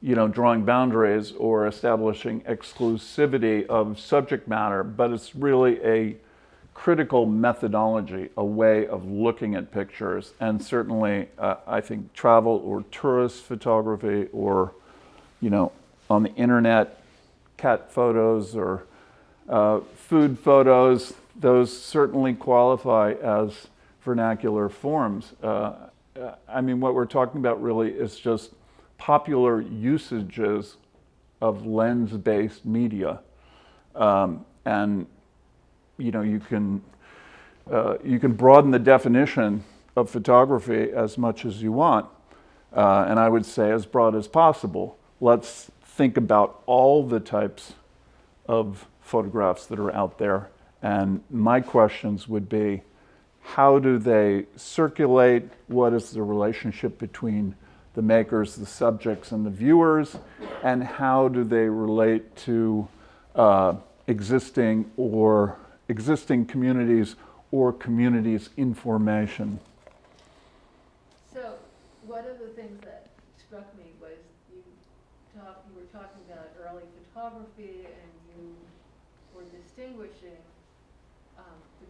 S1: drawing boundaries or establishing exclusivity of subject matter, but it's really a critical methodology, a way of looking at pictures. And certainly, I think travel or tourist photography or, on the internet, cat photos or food photos, those certainly qualify as vernacular forms. What we're talking about really is just popular usages of lens-based media. And you can broaden the definition of photography as much as you want. And I would say as broad as possible. Let's think about all the types of photographs that are out there. And my questions would be, how do they circulate? What is the relationship between the makers, the subjects, and the viewers? And how do they relate to existing communities or communities in formation.
S2: So one of the things that struck me was you were talking about early photography, and you were distinguishing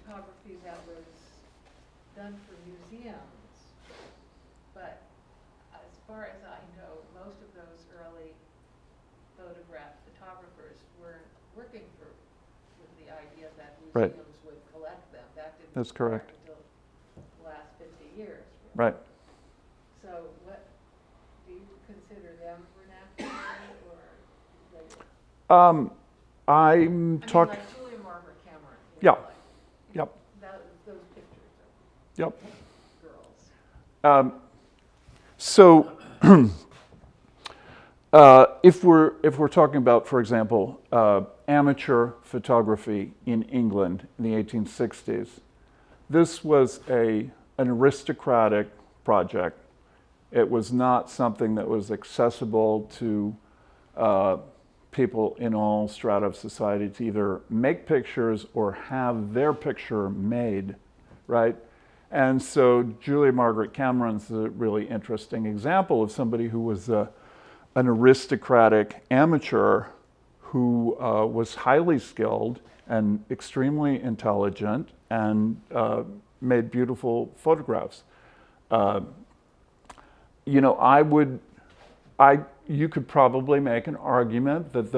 S2: photography that was done for museums. But as far as I know, most of those early photograph photographers weren't working with the idea that museums would collect them. That didn't
S1: That's
S2: start
S1: correct.
S2: until the last 50 years. Really.
S1: Right.
S2: So what, do you consider them vernacular or later?
S1: I'm talking.
S2: Like Julia Margaret Cameron.
S1: Yeah.
S2: Like,
S1: Yep.
S2: those pictures
S1: Yep.
S2: of girls.
S1: So, if we're talking about, for example, amateur photography in England in the 1860s, this was an aristocratic project. It was not something that was accessible to people in all strata of society to either make pictures or have their picture made, right? And so Julia Margaret Cameron's a really interesting example of somebody who was an aristocratic amateur who was highly skilled and extremely intelligent and made beautiful photographs. You could probably make an argument that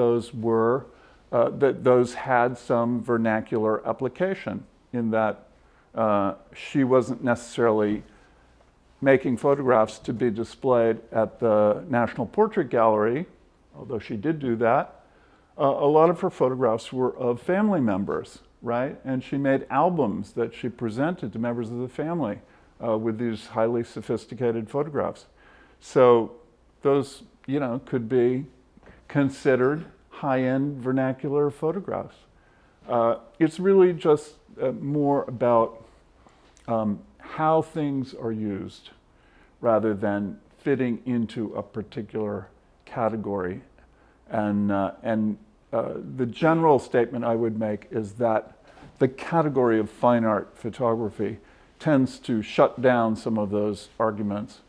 S1: those had some vernacular application in that she wasn't necessarily making photographs to be displayed at the National Portrait Gallery, although she did do that. A lot of her photographs were of family members, right? And she made albums that she presented to members of the family with these highly sophisticated photographs. So those, could be considered high-end vernacular photographs. It's really just more about how things are used rather than fitting into a particular category. And the general statement I would make is that the category of fine art photography tends to shut down some of those arguments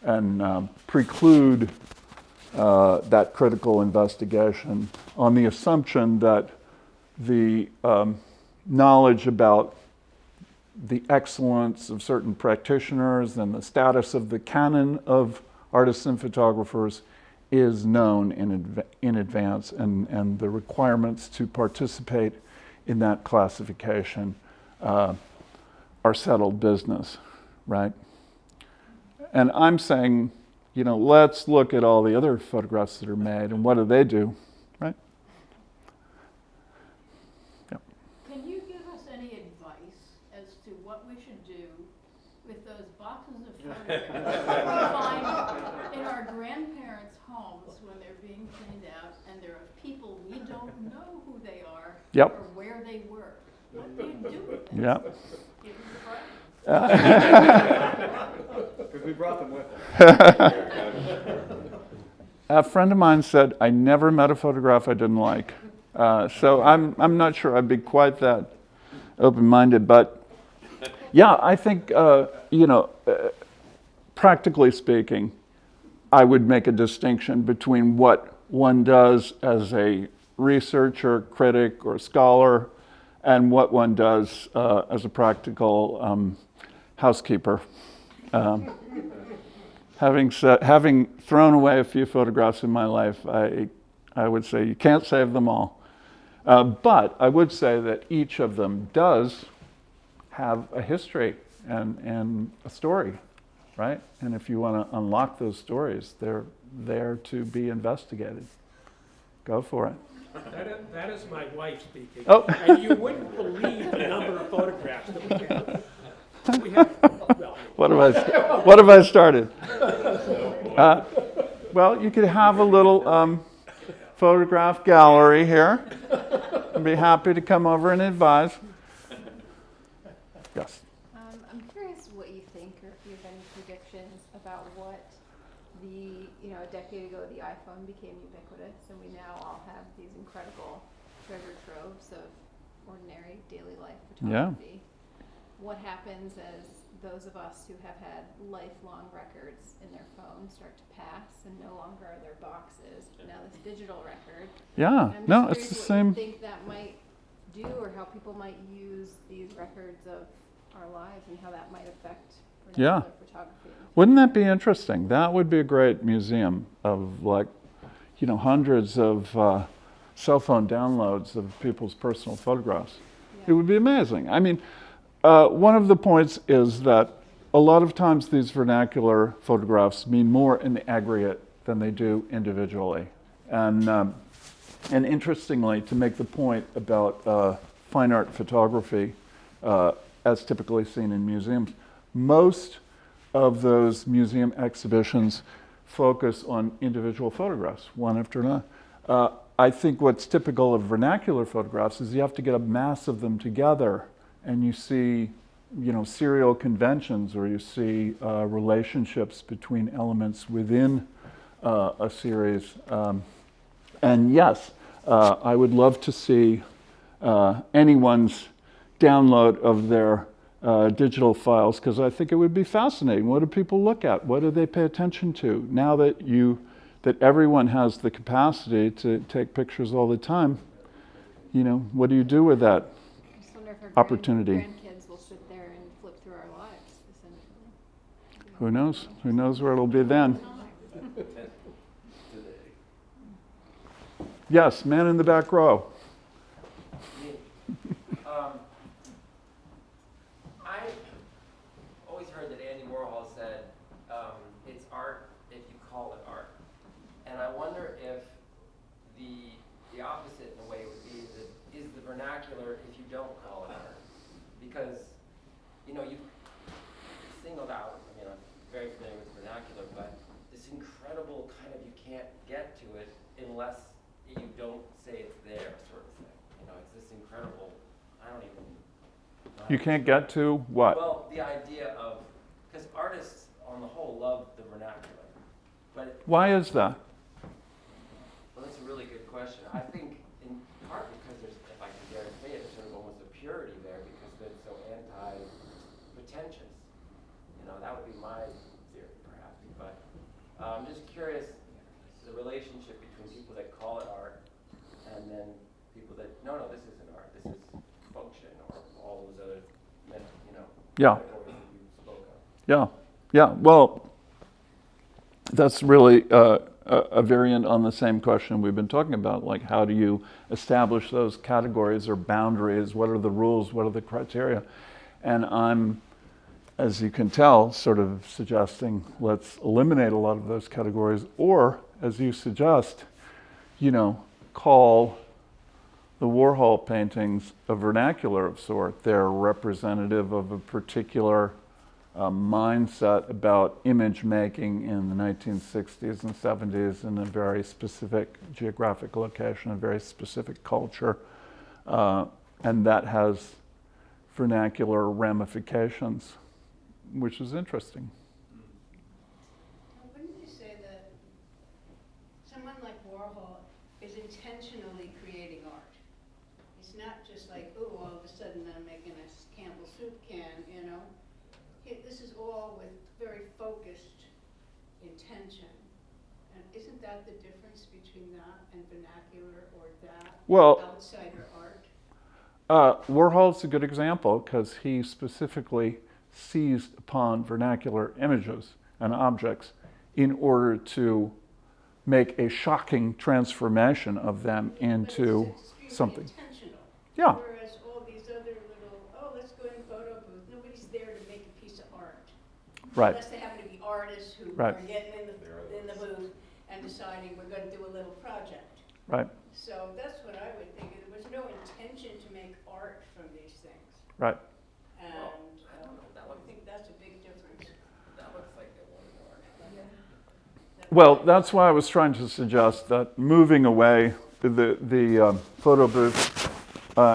S1: and preclude that critical investigation on the assumption that the knowledge about the excellence of certain practitioners and the status of the canon of artists and photographers is known in advance, and the requirements to participate in that classification are settled business, right? And I'm saying, let's look at all the other photographs that are made and what do they do, right? Yep.
S3: Can you give us any advice as to what we should do with those boxes of photographs that we find in our grandparents' homes when they're being cleaned out, and there are people we don't know who they are
S1: Yep.
S3: or where they were? What do you do with them?
S1: Yep.
S3: Give them the prize.
S4: Because we brought them with us.
S1: A friend of mine said, I never met a photograph I didn't like. So I'm not sure I'd be quite that open-minded, but yeah, I think, practically speaking, I would make a distinction between what one does as a researcher, critic, or scholar, and what one does as a practical housekeeper. Having thrown away a few photographs in my life, I would say you can't save them all. But I would say that each of them does have a history and a story, right? And if you want to unlock those stories, they're there to be investigated. Go for it.
S5: That is my wife speaking.
S1: Oh.
S5: And you wouldn't believe the number of photographs that we have.
S1: What have I started? Well, you could have a little photograph gallery here. I'd be happy to come over and advise. Yes.
S6: I'm curious what you think, or if you have any predictions about what a decade ago the iPhone became ubiquitous, and we now all have these incredible treasure troves of ordinary daily life
S1: Yeah.
S6: photography. What happens as those of us who have had lifelong records in their phone start to pass and no longer are their boxes, but now this digital record?
S1: Yeah,
S6: I'm
S1: no,
S6: just
S1: it's the
S6: curious what
S1: same.
S6: you think that might do, or how people might use these records of our lives and how that might affect
S1: Yeah.
S6: vernacular photography.
S1: Wouldn't that be interesting? That would be a great museum of, like, hundreds of cell phone downloads of people's personal photographs. It would be amazing. I mean, one of the points is that a lot of times these vernacular photographs mean more in the aggregate than they do individually. And interestingly, to make the point about fine art photography, as typically seen in museums, most of those museum exhibitions focus on individual photographs, one after another. I think what's typical of vernacular photographs is you have to get a mass of them together, and you see, serial conventions, or you see relationships between elements within a series. And yes, I would love to see anyone's download of their digital files, because I think it would be fascinating. What do people look at? What do they pay attention to? Now that everyone has the capacity to take pictures all the time, what do you do with that
S6: I just wonder if our
S1: opportunity?
S6: grandkids will sit there and flip through our lives, essentially.
S1: Who knows? Who knows where it'll be then? Yes, man in the back row.
S7: I always heard that Andy Warhol said, it's art if you call it art. And I wonder if the opposite in a way would be is the vernacular if you don't call it art. Because, you've singled out, I'm very familiar with vernacular, but this incredible kind of, you can't get to it unless you don't say it's there sort of thing. It's this incredible, I don't even know.
S1: You can't get to what?
S7: Well, the idea of, because artists on the whole love the vernacular, but
S1: Why is that?
S7: well, that's a really good question. I think in part because there's, if I can dare to say it, there's sort of almost a purity there because they're so anti-pretentious. That would be my theory, perhaps. But I'm just curious the relationship between people that call it art and then people that no, this isn't art. This is function, or all those other,
S1: Yeah.
S7: metaphors that you spoke of.
S1: Yeah. Well, that's really a variant on the same question we've been talking about. Like, how do you establish those categories or boundaries? What are the rules? What are the criteria? And I'm, as you can tell, sort of suggesting let's eliminate a lot of those categories, or, as you suggest, call the Warhol paintings a vernacular of sort. They're representative of a particular mindset about image making in the 1960s and 70s in a very specific geographic location, a very specific culture, and that has vernacular ramifications, which is interesting.
S8: Wouldn't you say that someone like Warhol is intentionally creating art? It's not just like, oh, all of a sudden I'm making a Campbell soup can, This is all with very focused intention. And isn't that the difference between that and vernacular, or that
S1: Well,
S8: outsider art?
S1: Warhol's a good example because he specifically seized upon vernacular images and objects in order to make a shocking transformation of them into
S8: But it's extremely
S1: something.
S8: intentional.
S1: Yeah.
S8: Whereas all these other little, let's go in a photo booth, nobody's there to make a piece of art.
S1: Right.
S8: Unless they happen to be artists who
S1: Right.
S8: are getting in the booth and deciding we're going to do a little project.
S1: Right.
S8: So that's what I would think. There was no intention to make art from these things.
S1: Right.
S8: And
S7: Well, I don't know.
S8: I think that's a big difference.
S7: That looks like they wanted art.
S1: Well, that's why I was trying to suggest that moving away, the photo booth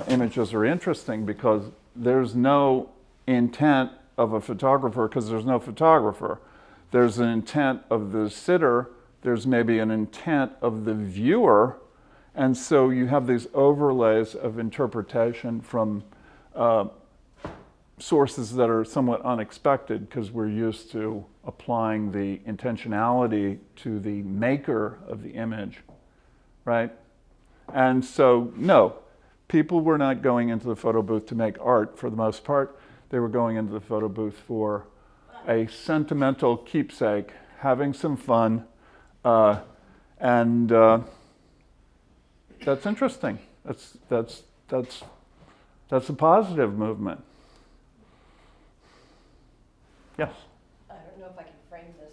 S1: images are interesting because there's no intent of a photographer because there's no photographer. There's an intent of the sitter, there's maybe an intent of the viewer, And so you have these overlays of interpretation from sources that are somewhat unexpected because we're used to applying the intentionality to the maker of the image, right? And so, no, people were not going into the photo booth to make art for the most part. They were going into the photo booth for a sentimental keepsake, having some fun, and that's interesting. That's a positive movement. Yes.
S9: I don't know if I can frame this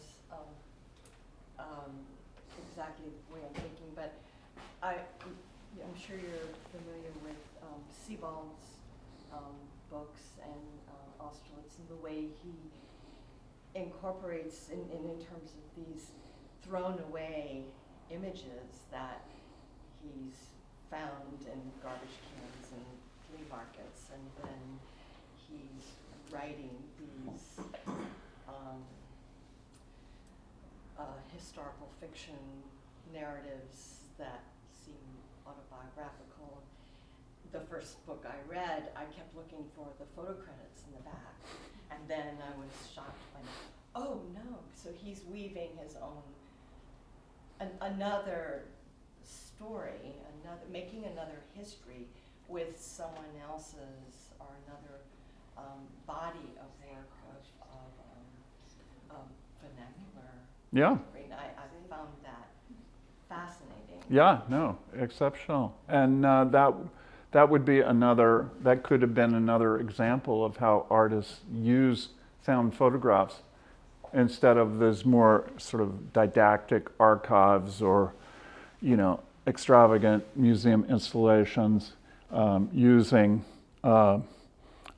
S9: exactly the way I'm thinking, but I'm sure you're familiar with Sebald's books and Austerlitz and the way he incorporates in terms of these thrown away images that he's found in garbage cans and flea markets, and then he's writing these historical fiction narratives that seem autobiographical. The first book I read, I kept looking for the photo credits in the back, and then I was shocked by, oh no, so he's weaving his own, another story, making another history with someone else's or another body of work of vernacular.
S1: Yeah.
S9: I found that fascinating.
S1: Yeah, no, exceptional. And that would be another, that could have been another example of how artists use found photographs instead of those more sort of didactic archives or, extravagant museum installations, using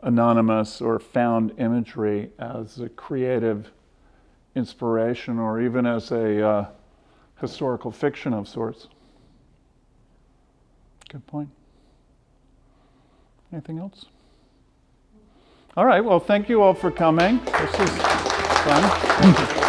S1: anonymous or found imagery as a creative inspiration or even as a historical fiction of sorts. Good point. Anything else? All right, well, thank you all for coming. This is fun.